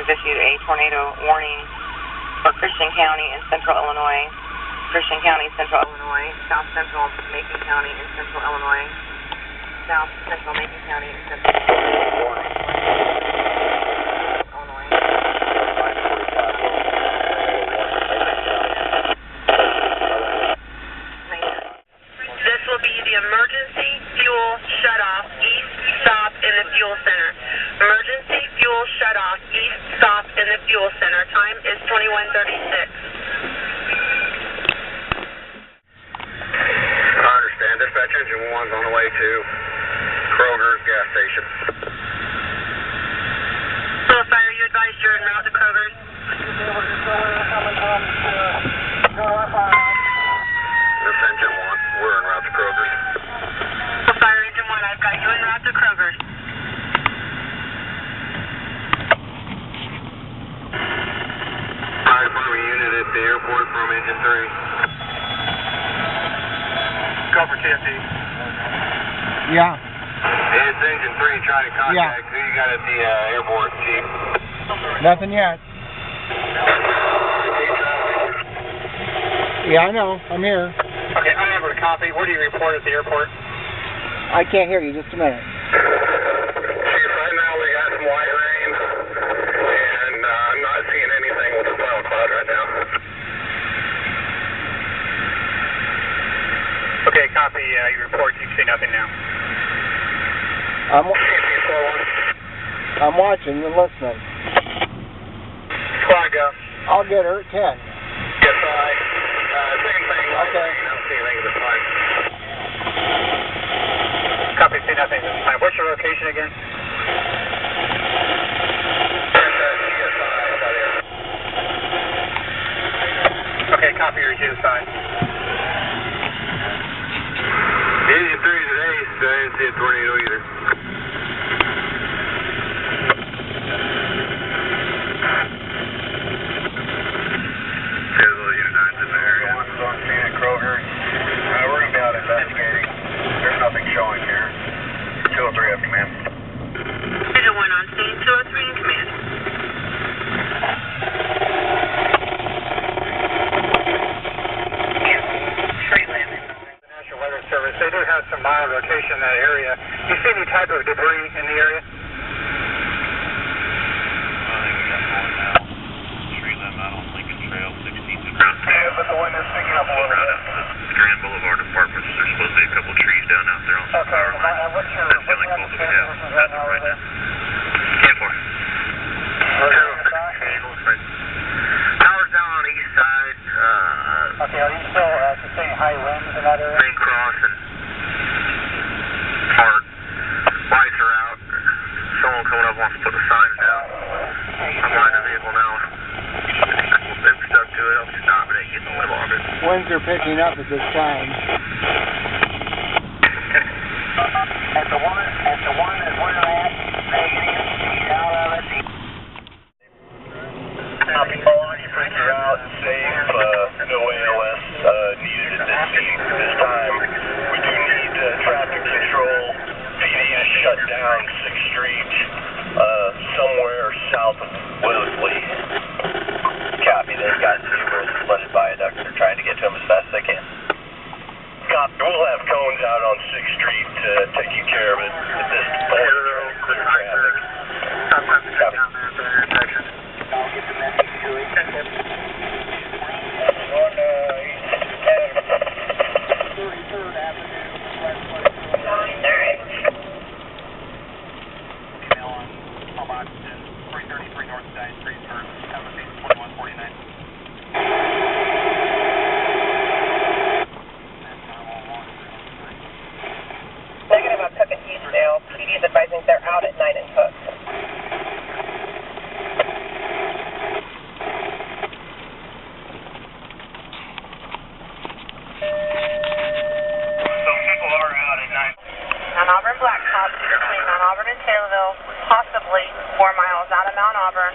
issued a tornado warning for Christian County in central Illinois, Christian County, central Illinois, south central Macon County in central Illinois, south central Macon County in central Illinois. This will be the emergency fuel shutoff east stop in the fuel center. Emergency fuel shutoff east stop in the fuel center. Time is 21:36. I understand. Dispatch engine 1's on the way to Kroger's gas station. Hello, Fire, you advised you're en route to Kroger's. This engine 1, we're en route to Kroger's. Hello, Fire, engine 1, I've got you en route to Kroger's. Fire department unit at the airport from engine 3. Go for TFT. Yeah. It's engine 3 trying to contact. Yeah. Who you got at the airport, Chief? Nothing yet. Yeah, I know. I'm here. Okay, I have a copy. Where do you report at the airport? I can't hear you. Just a minute. Chief, right now we got some white rain, and I'm not seeing anything with the cloud right now. Okay, copy. You report. You see nothing now. I'm watching and listening. Squad go. I'll get her at 10. Yes, same thing. Okay. I don't see anything at this time. Copy, see nothing at this time. What's your location again? Okay, copy your GSI. Engine 3 today, so I didn't see a tornado either. Taylorville Unit 9's in the area. One's on scene at Kroger. We're going to be out investigating. There's nothing showing here. 203 at command. Engine 1 on scene, 203 in command. Service. They do have some mild rotation in that area. Do you see any type of debris in the area? Tree limb out on Lincoln Trail, 16th and Yeah, but the one that's picking up a little bit. Grand Boulevard Apartments. There's supposed to be a couple trees down out there on some power lines. What's your That's the only call that we have as of right now. 10-4. Power's down on the east side. Okay, are you still sustaining high winds in that area? Main cross and hard. Lights are out. Someone coming up wants to put the signs down. I'm behind the vehicle now. Been stuck to it. I'm stopping it, getting a little of it. Winds are picking up at this time. At the one that we're at, he's out of it. Copy, you think you're out and safe, no ALS needed at this scene for this time. We do need traffic control. PD to shut down 6th Street, somewhere south of Wellesley. Copy, they've got numerous flooded viaducts. They're trying to get to them as fast as they can. Copy, we'll have cones out on 6th Street taking care of it at this point. Clear traffic. Copy. I'll get the message to it. On 33rd Avenue, email on mailbox 333 North Side Street, application 2149. Negative on Cook and Eastdale. PD is advising they're out at 9 and Cook. Mount Auburn Blacktop between Mount Auburn and Taylorville, possibly 4 miles out of Mount Auburn.